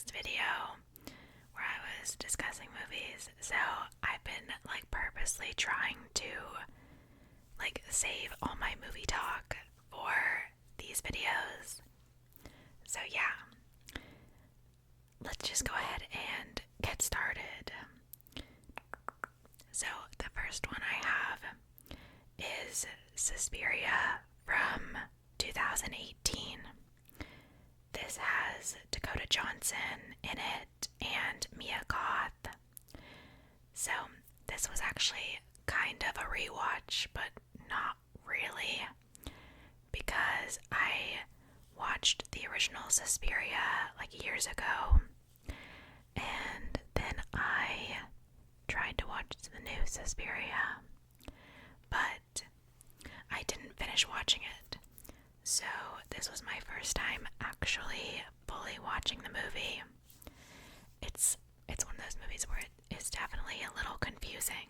last video where I was discussing movies. So I've been purposely trying to save all my movie talk for these videos. So yeah, let's just go ahead and get started. So the first one I have is Suspiria from 2018. This has Dakota Johnson in it and Mia Goth. So this was actually kind of a rewatch, but not really, because I watched the original Suspiria years ago, and then I tried to watch the new Suspiria, but I didn't finish watching it. So this was my first time actually fully watching the movie. It's one of those movies where it is definitely a little confusing.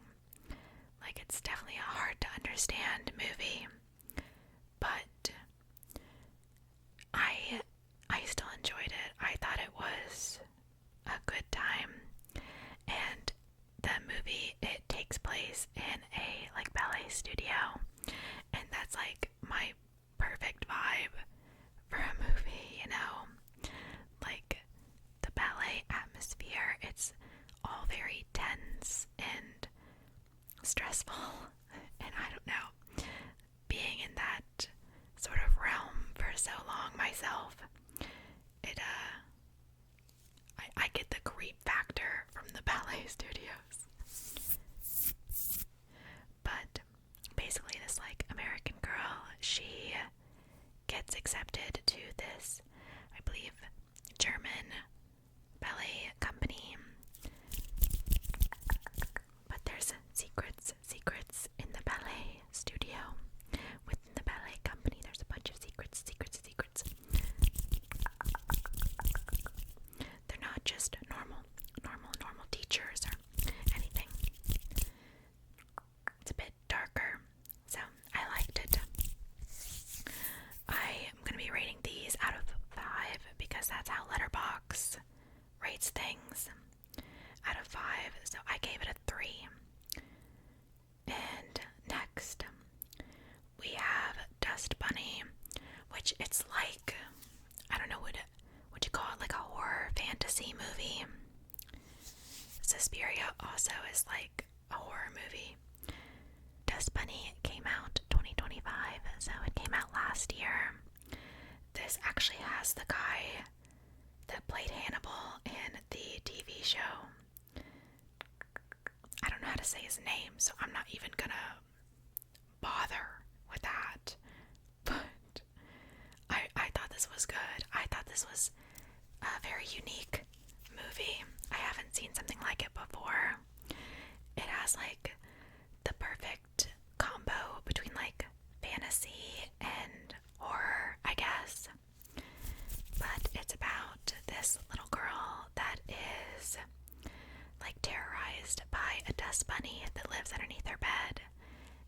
It's definitely a hard to understand movie, but I still enjoyed it. I thought it was a good time, and the movie, it takes place in a ballet studio, and that's my perfect vibe for a movie, the ballet atmosphere. It's all very tense and stressful, and I don't know, being in that sort of realm for so long myself, I get the creep factor from the ballet studios. But basically this American girl, she gets accepted to this, I believe, German ballet company. But there's secrets in the ballet studio. Within the ballet company, there's a bunch of secrets. They're not just normal teachers or anything. It's a bit darker, so I liked it. I am going to be rating these out of 5 because that's how Letterboxd rates things, out of 5. So I gave it a 3. And next, we have Dust Bunny, which it's I don't know, would you call it a horror fantasy movie? Suspiria also is a horror movie. Dust Bunny came out 2025, so it came out last year. This actually has the guy that played Hannibal in the TV show. I don't know how to say his name, so I'm not even gonna bother with that. But I thought this was good. I thought this was a very unique movie. I haven't seen something like it before. It has the perfect combo between fantasy and horror, I guess. But it's about this little girl that is terrorized by a dust bunny that lives underneath her bed,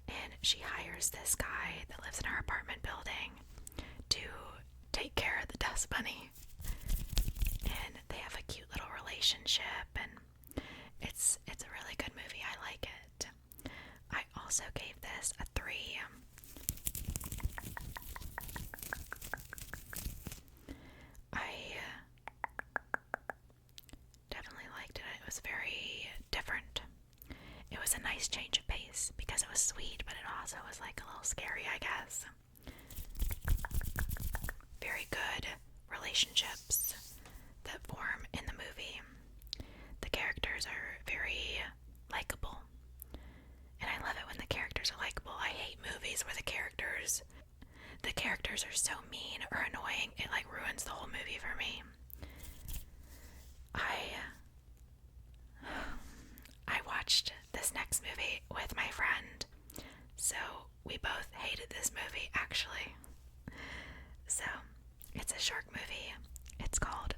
and she hires this guy that lives in her apartment building to take care of the dust bunny, and they have a cute little relationship, and it's a really good movie. I like it. I also gave this a 3. I definitely liked it. It was very different. It was a nice change of pace because it was sweet, but it also was a little scary, I guess. Very good relationships that form in the movie. The characters are very likable, and I love it when the characters are likable. I hate movies where the characters are so mean or annoying. It ruins the whole movie for me. I watched this next movie with my friend, so we both hated this movie actually. So it's a shark movie. It's called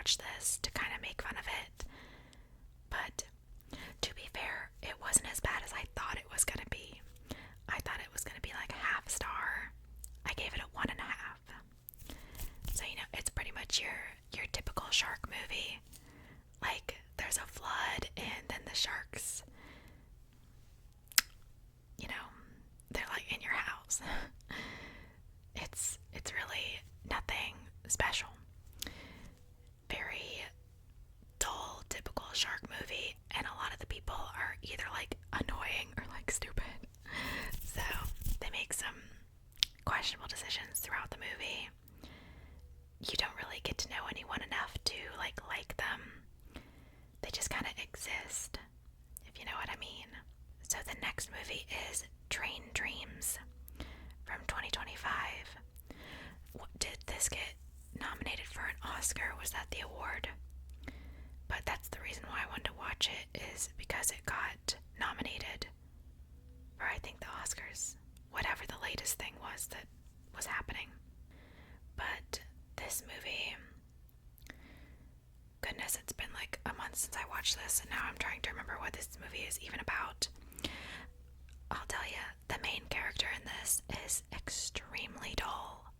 watch this to kind of make fun of it. But to be fair, it wasn't as bad as I thought it was going to be. I thought it was going to be like half star. I gave it a 1.5. So, it's pretty much your typical shark movie. Like, there's a flood and then the sharks, they're like in your house. It's really nothing special. Very dull, typical shark movie, and a lot of the people are either like annoying or like stupid. So they make some questionable decisions throughout the movie. You don't really get to know anyone enough to like them. They just kind of exist, if you know what I mean. So the next movie is Train Dreams from 2025. Did this get nominated for an Oscar? Was that the award? But that's the reason why I wanted to watch it, is because it got nominated for, I think, the Oscars, whatever the latest thing was that was happening. But this movie, goodness, it's been like a month since I watched this, and now I'm trying to remember what this movie is even about. I'll tell you, the main character in this is extremely dull.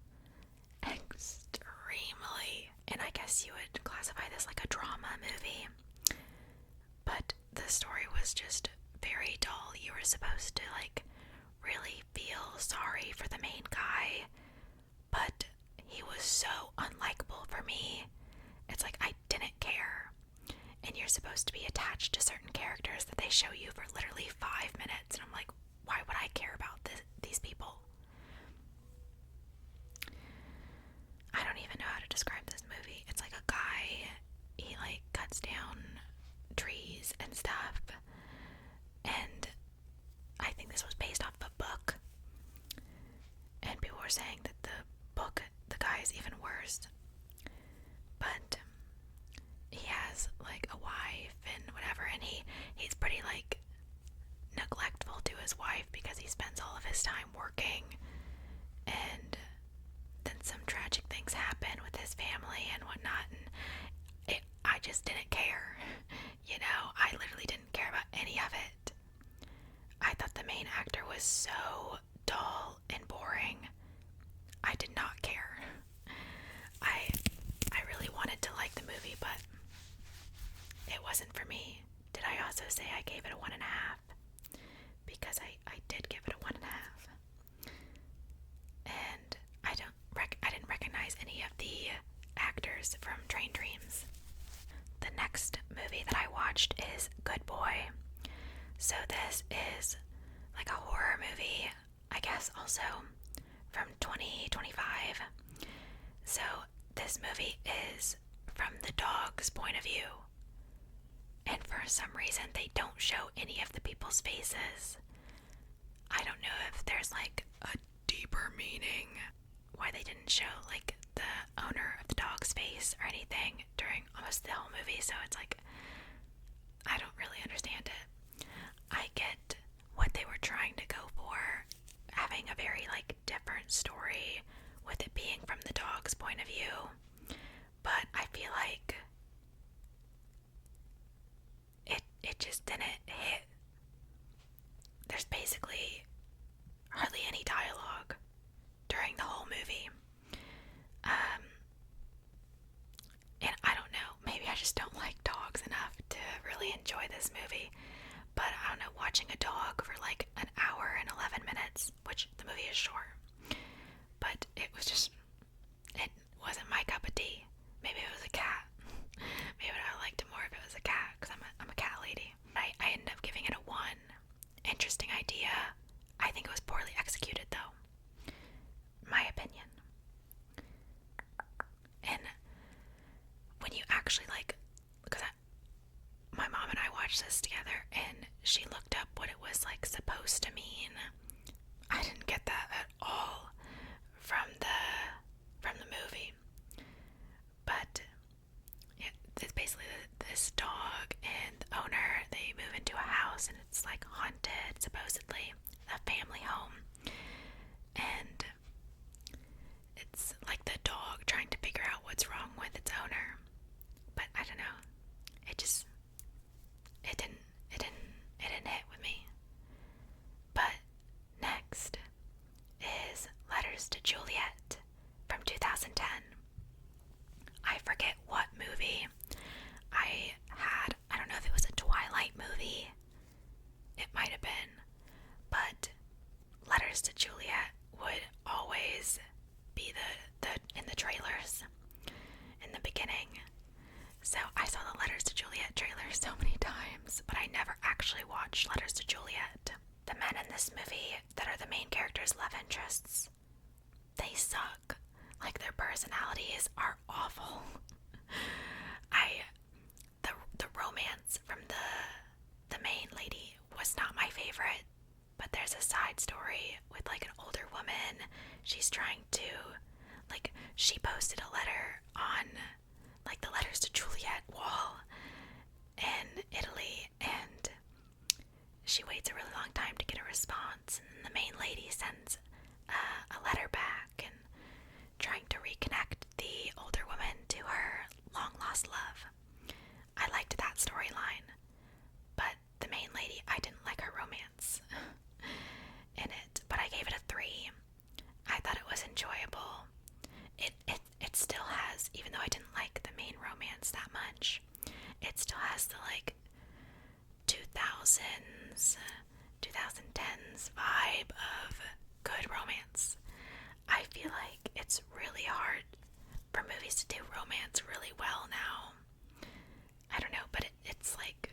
Extremely. And I guess you would classify this like a drama movie. But the story was just very dull. You were supposed to really feel sorry for the main guy, but he was so unlikable for me. It's like I didn't care. And you're supposed to be attached to certain characters that they show you for literally 5 minutes, and I'm like, why would I care about these people? I don't even know how to describe this movie. It's like a guy, he cuts down trees and stuff, and I think this was based off a book, and people were saying that the guy is even worse, but he has a wife and whatever, and he's pretty neglectful to his wife because he spends all of his time working, and then some tragic things happen with his family and whatnot, and I just didn't care. I literally didn't care about any of it. I thought the main actor was so dull and boring. I did not care. I really wanted to like the movie, but it wasn't for me. Did I also say I gave it a 1.5? Because I did give it a 1.5. And I didn't recognize any of the actors from Train Dreams. The next movie that I watched is Good Boy. So this is like a horror movie, I guess, also from 2025. So this movie is from the dog's point of view. And for some reason, they don't show any of the people's faces. I don't know if there's a deeper meaning why they didn't show the owner of the dog's face or anything during almost the whole movie. So it's I don't really understand it. I get what they were trying to go for, having a very different story with it being from the dog's point of view, but I feel like it just didn't hit. There's basically hardly any dialogue during the whole movie. And I don't know, maybe I just don't like dogs enough to really enjoy this movie. But I don't know, watching a dog for an hour and 11 minutes, which the movie is short, but it wasn't my cup of tea. Maybe it was a cat. Maybe I liked it more if it was a cat, because I'm a cat lady. I ended up giving it a 1. Interesting idea. I think it was poorly executed, though. My opinion. And when you actually because my mom and I watched this together, and she looked up what it was supposed to mean. I didn't get that at all from the movie. But it's basically this dog and the owner, they move into a house, and it's haunted, supposedly, a family home. And it's the dog trying to figure out what's wrong with its owner. 2010s vibe of good romance. I feel like it's really hard for movies to do romance really well now. I don't know, but it's like,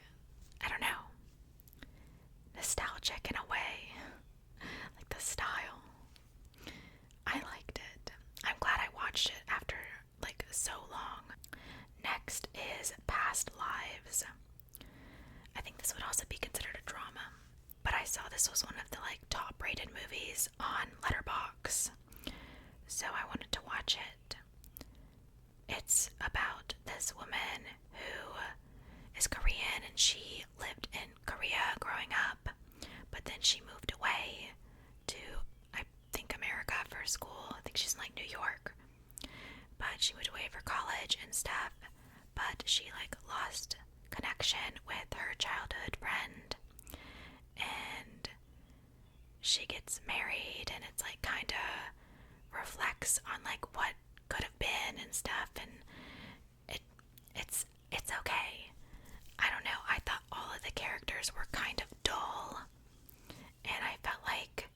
I don't know, nostalgic in a way. Like the style. I liked it. I'm glad I watched it after like so long. Next is Past Lives. I think this would also be considered a drama, but I saw this was one of the like top rated movies on Letterboxd, so I wanted to watch it. It's about this woman who is Korean and she lived in Korea growing up, but then she moved away to, I think, America for school. I think she's in like New York, but she moved away for college and stuff, but she like lost connection with her childhood friend, and she gets married, and it's like kind of reflects on like what could have been and stuff, and it's okay. I don't know, I thought all of the characters were kind of dull, and I felt like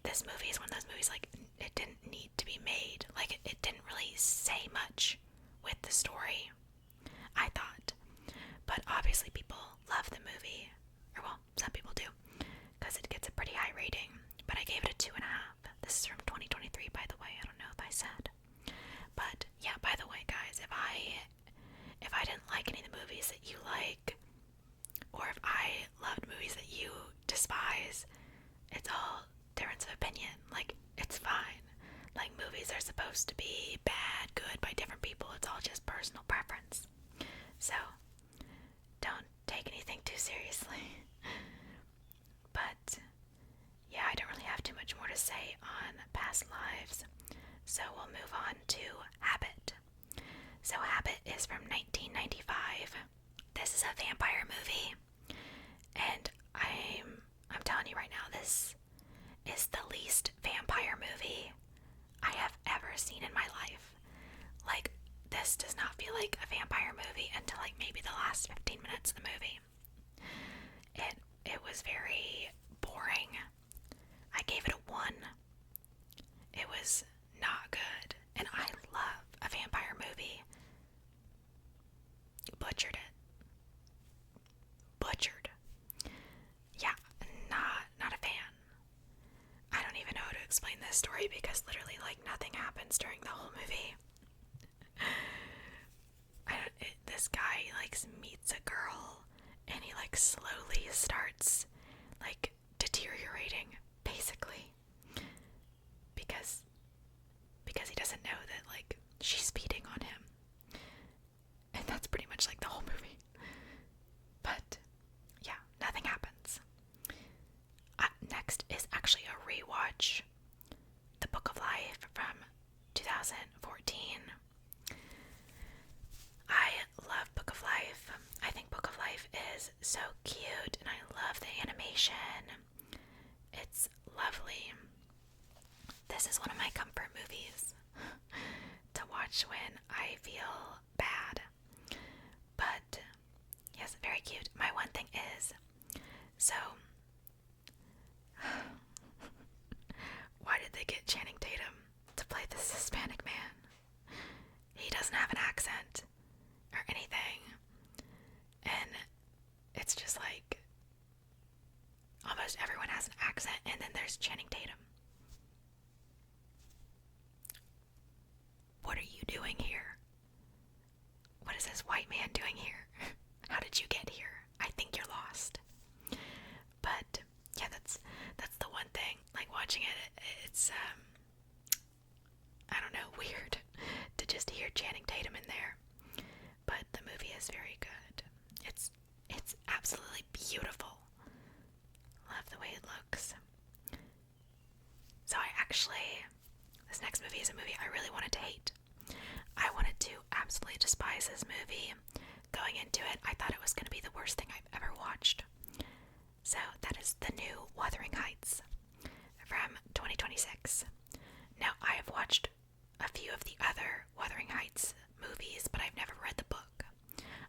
this movie is one of those movies like it didn't need to be made. Like it didn't really say much with the story, I thought. But obviously people love the movie, or well, some people do, because it gets a pretty high rating. But I gave it a 2.5. This is from 2023, by the way. I don't know if I said. But yeah, by the way, guys, if I didn't like any of the movies that you like, or if I loved movies that you despise, it's all difference of opinion. Like, it's fine. Like, movies are supposed to be bad, good by different people. It's all just personal preference. So, don't take anything too seriously. But, yeah, I don't really have too much more to say on Past Lives. So, we'll move on to Habit. So, Habit is from 1995. This is a vampire movie. And I'm telling you right now, this is the least vampire movie I have ever seen in my life. Like, this does not feel like a vampire movie until like maybe the last 15 minutes of the movie. It was very boring. I gave it a 1. It was not good. And I love a vampire movie. Butchered it. Butchered. Yeah, not a fan. I don't even know how to explain this story because literally like nothing happens during the whole movie. This guy like meets a girl and he like slowly starts like deteriorating basically because he doesn't know that like she's speeding on him, and that's pretty much like the whole movie. But yeah, nothing happens. Next is actually a rewatch, The Book of Life from 2014. I love Book of Life. I think Book of Life is so cute, and I love the animation. It's lovely. This is one of my comfort movies to watch when I feel bad. But yes, very cute. My one thing is, so why did they get Channing Tatum to play this Hispanic man? He doesn't have an accent or anything, and it's just like almost everyone has an accent, and then there's Channing Tatum. What are you doing here? What is this white man doing here? How did you get here? I think you're lost. But yeah, that's the one thing. Like watching it, it's I don't know, weird to just hear Channing Tatum in there. But the movie is very good. It's absolutely beautiful. Love the way it looks. So this next movie is a movie I really wanted to hate. I wanted to absolutely despise this movie. Going into it, I thought it was going to be the worst thing I've ever watched. So that is the new Wuthering Heights from 2026. Now, I have watched a few of the other Wuthering Heights movies, but I've never read the book.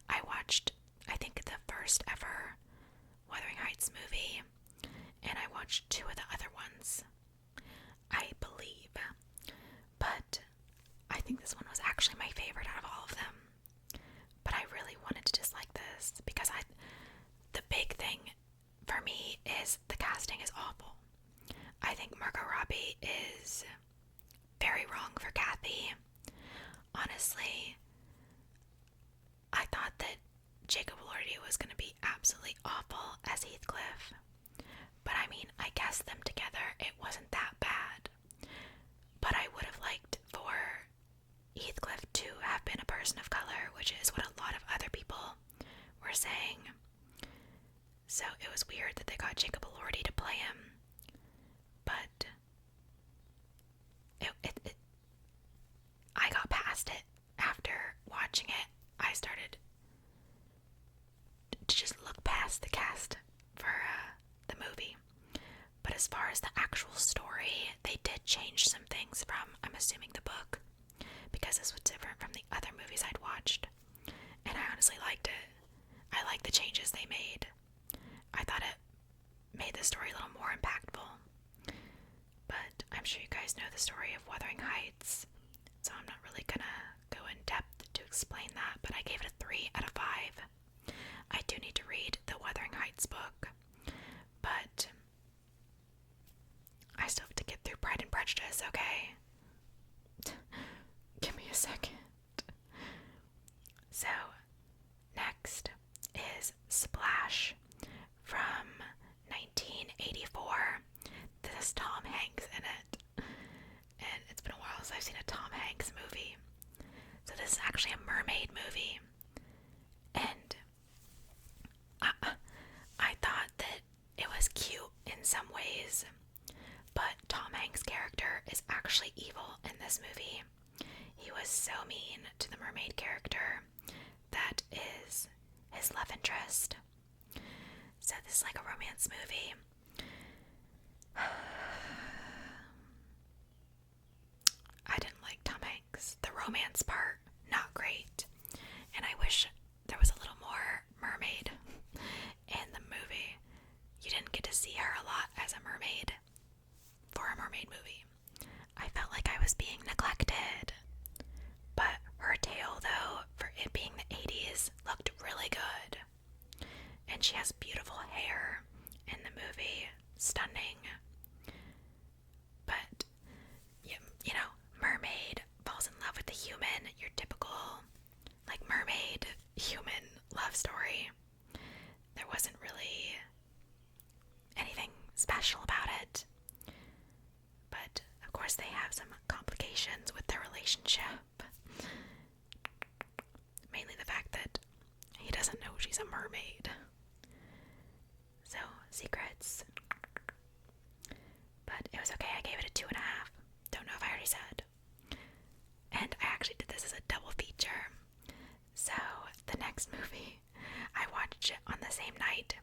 I watched, I think, the first ever Wuthering Jacob Elordi was going to be absolutely awful as Heathcliff. But I mean, I guess them together, it wasn't that bad. But I would have liked for Heathcliff to have been a person of color, which is what a lot of other people were saying. So it was weird that they got Jacob Elordi to play him. But I got past it. After watching it, I started to just look past the cast for the movie. But as far as the actual story, they did change some things from, I'm assuming, the book, because this was different from the other movies I'd watched. And I honestly liked it. I liked the changes they made. I thought it made the story a little more impactful. But I'm sure you guys know the story of Wuthering Heights, so I'm not really gonna go in depth to explain that, but I gave it a 3 out of 5. I do need to read the Wuthering Heights book, but I still have to get through Pride and Prejudice, okay? Give me a second. So, next is Splash from 1984. This has Tom Hanks in it. And it's been a while since I've seen a Tom Hanks movie. So this is actually a mermaid movie. And I thought that it was cute in some ways. But Tom Hanks' character is actually evil in this movie. He was so mean to the mermaid character that is his love interest. So this is like a romance movie. I didn't like Tom Hanks. The romance part, not great. And I wish there was a little more mermaid in the movie. You didn't get to see her a lot as a mermaid for a mermaid movie. I felt like I was being neglected. But her tail, though, for it being the 80s, looked really good. And she has beautiful hair in the movie. Stunning. But, you know, mermaid falls in love with the human. Your typical, like, mermaid human love story. There wasn't really anything special about it. But, of course, they have some complications with their relationship. Mainly the fact that he doesn't know she's a mermaid. So, secrets. But it was okay, I gave it a 2.5. Don't know if I already said. And I actually did this as a double feature. So, the next movie, I watched it on the same night.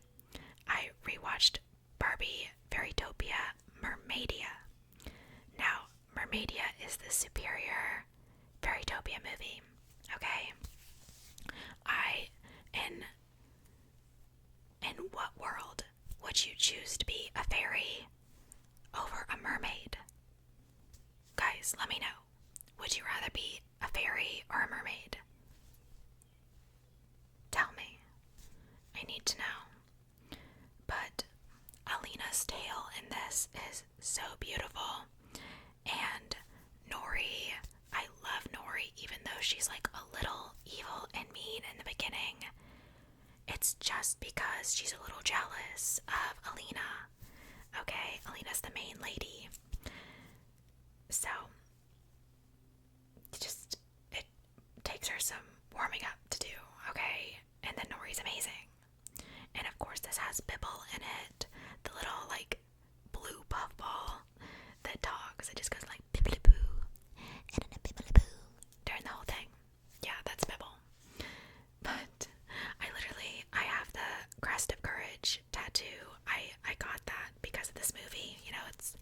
I rewatched Barbie Mermaidia. Now, Mermaidia is the superior Fairytopia movie. Okay? In what world would you choose to be a fairy over a mermaid? Guys, let me know. Would you rather be a fairy or a mermaid? Tell me. I need to know. But Alina's tale in this is so beautiful. And Nori, I love Nori, even though she's like a little evil and mean in the beginning. It's just because she's a little jealous of Alina. Okay, Alina's the main lady. So, it takes her some warming up to do, okay? And then Nori's amazing. And of course this has Bibble in it. The little, like, blue puffball that talks. It just goes like, Bibble-a-boo, and a Bibble-a-boo, during the whole thing. Yeah, that's Bibble. But I have the Crest of Courage tattoo. I got that because of this movie. You know, this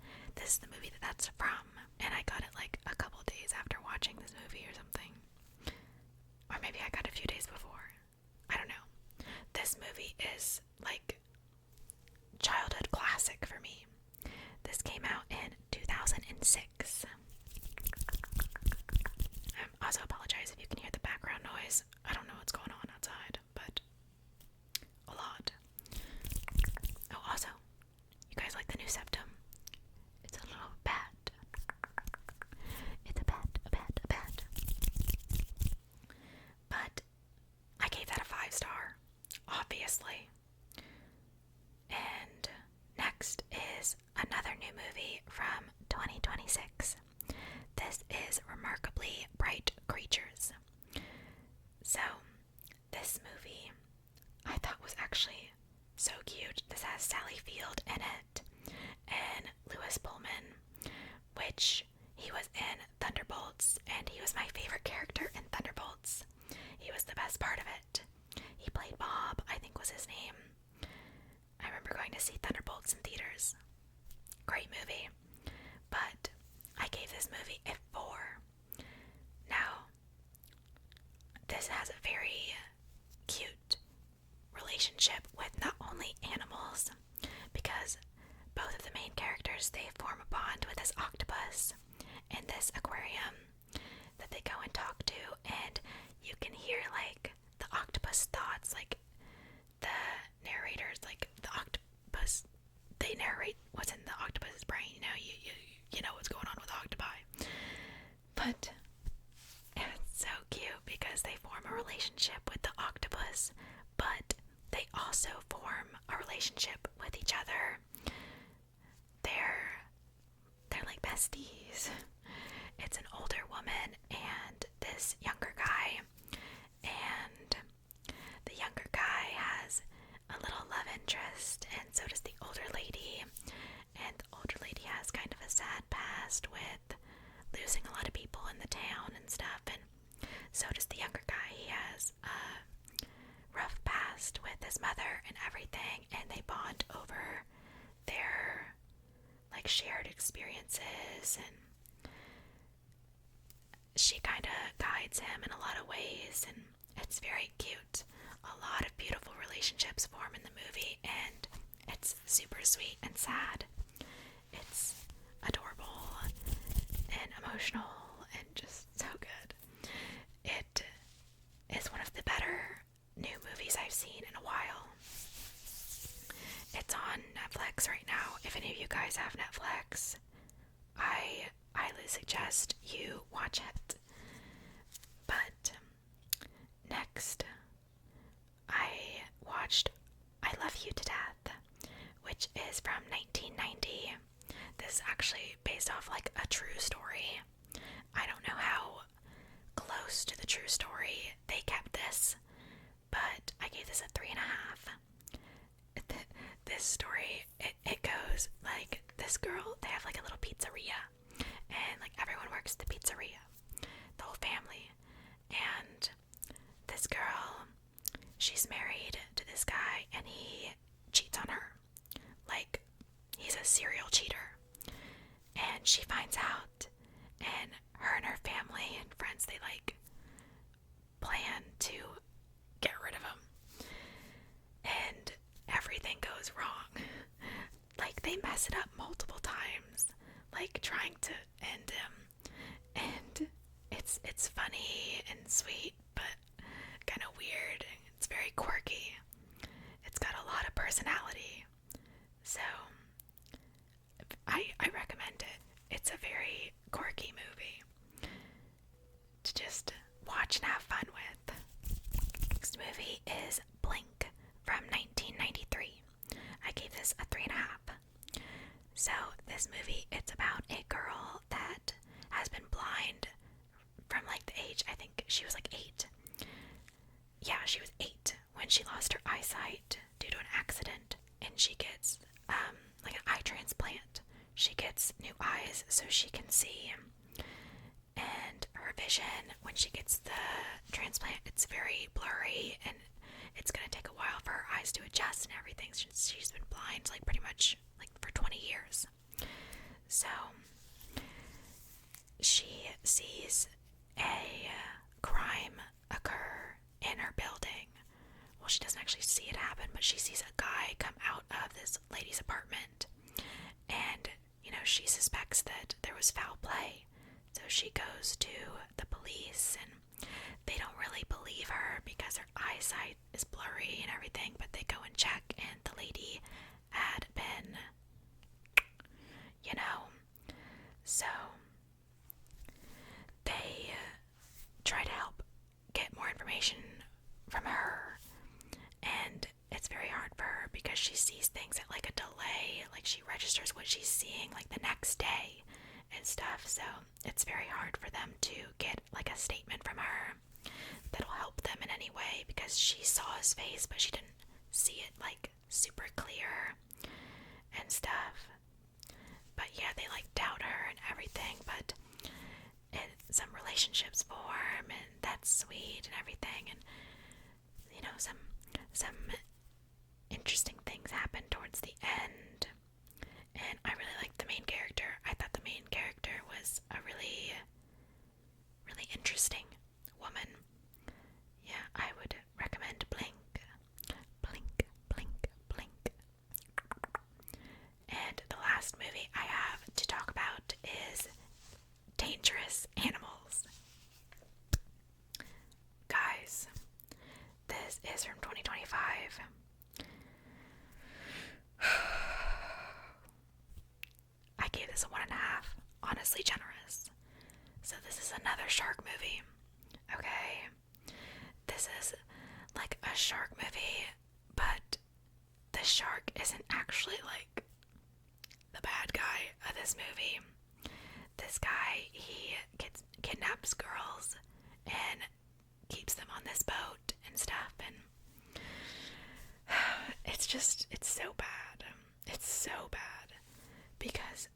is the movie that's from. And I got it like a couple days after watching this movie or something. Or maybe I got it a few days before. I don't know. This movie is like childhood classic for me. This came out in 2006. actually so cute. This has Sally Field in it and Lewis Pullman, which he was in Thunderbolts, and he was my favorite character in Thunderbolts. He was the best part of it. He played Bob, I think was his name. I remember going to see Thunderbolts in theaters. Great movie. But I gave this movie a 4. Now, this has a very cute relationship with not only animals, because both of the main characters, they form a bond with this octopus in this aquarium that they go and talk to, and you can hear like the octopus thoughts, like the narrators, like the octopus, they narrate what's in the octopus's brain. You know what's going on with octopi. But it's so cute because they form a relationship with the octopus, but they also form a relationship with each other. They're like besties. It's an older woman and this younger guy, and the younger guy has a little love interest, and so does the older lady. And the older lady has kind of a sad past with losing a lot of people in the town and stuff, and so does the younger guy. He has a rough past with his mother and everything, and they bond over their like shared experiences, and she kind of guides him in a lot of ways, and it's very cute. A lot of beautiful relationships form in the movie, and it's super sweet and sad. It's adorable and emotional and just so good. It is one of the better new movies I've seen in a while. It's on Netflix right now. If any of you guys have Netflix, I highly suggest you watch it. But next, I watched I Love You to Death, which is from 1990. This is actually based off like a true story. I don't know how close to the true story they kept this, but I gave this a 3.5. This story, it goes like this girl, they have like a little pizzeria, and like everyone works at the pizzeria, the whole family, and this girl, she's married to this guy, and he cheats on her. Like, he's a serial cheater. And she finds out, and her and her family and friends, they like plan to get rid of him. And everything goes wrong. Like, they mess it up multiple times, like trying to end him. And it's funny and sweet, but kind of weird. It's very quirky. It's got a lot of personality. So I recommend it. It's a very quirky movie to just watch and have fun with. Next movie is Blink from 1993. I gave this a 3.5. So this movie, it's about a girl that has been blind from like the age, I think she was like 8. Yeah, she was 8 when she lost her eyesight due to an accident, and she gets like an eye transplant. She gets new eyes so she can see, and her vision when she gets the transplant, it's very blurry, and it's gonna take a while for her eyes to adjust and everything. She's been blind like pretty much like for 20 years. So she sees a crime occur in her building. Well, she doesn't actually see it happen, but she sees a guy come out of this lady's apartment, and she suspects that there was foul play. So she goes to the police, and they don't really believe her because her eyesight is blurry and everything, but they go and check, and the lady had been, so they try to help get more information from her, and it's very hard for her because she sees things at like a delay, like she registers what she's seeing like the next day and stuff. So it's very hard for them to get like a statement from her that'll help them in any way, because she saw his face but she didn't see it like super clear and stuff. But yeah, they like doubt her and everything, but some relationships form, and that's sweet and everything, and you know, some interesting things happen towards the end. And I really liked the main character. I thought the main character was a really interesting woman. Yeah, I would recommend Blink. Blink, blink, blink. And the last movie I have to talk about is Dangerous Animals. Guys, this is from 2025. I gave this a 1.5. Honestly generous. So this is another shark movie. Okay? This is like a shark movie, but the shark isn't actually like the bad guy of this movie. This guy, he kidnaps girls and keeps them on this boat and stuff, and it's so bad. It's so bad because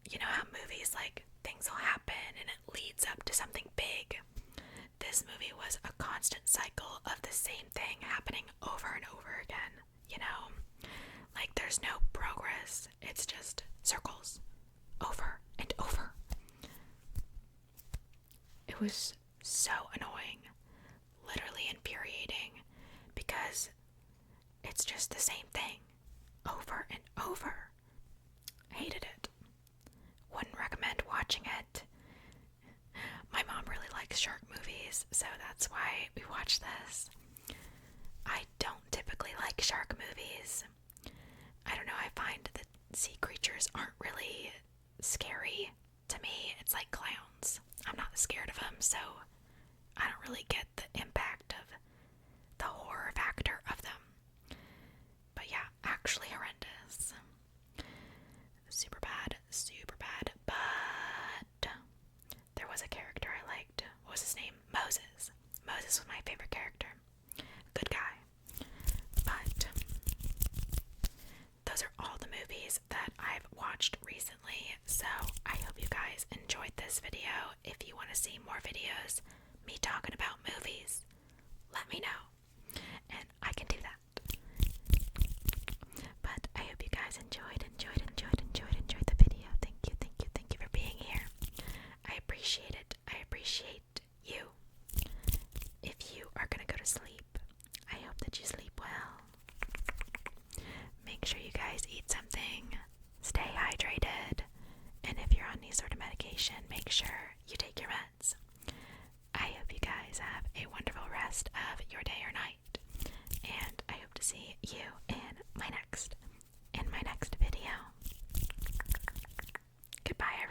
you know how movies, like, things will happen and it leads up to something big. This movie was a constant cycle of the same thing happening over and over again, you know? Like, there's no progress. It's just circles over and over. It was so annoying, literally infuriating, because it's just the same thing over and over. I hated it. Wouldn't recommend watching it. My mom really likes shark movies, so that's why we watch this. I don't typically like shark movies. I don't know, I find that sea creatures aren't really scary to me. It's like clowns. I'm not scared of them, so I don't really get the impact of the horror factor of them. But yeah, actually horrendous. Super bad, but there was a character I liked. What was his name? Moses. Moses was my favorite character. Good guy. But those are all the movies that I've watched recently, so I hope you guys enjoyed this video. If you want to see more videos, me talking about movies, let me know, and I can do that. But I hope you guys enjoyed the video. Thank you for being here. I appreciate it. I appreciate you. If you are gonna go to sleep, I hope that you sleep well. Make sure you guys eat something, stay hydrated, and if you're on any sort of medication, make sure you take your meds. I hope you guys have a wonderful rest of your day or night, and I hope to see you in my next video. Goodbye, everyone.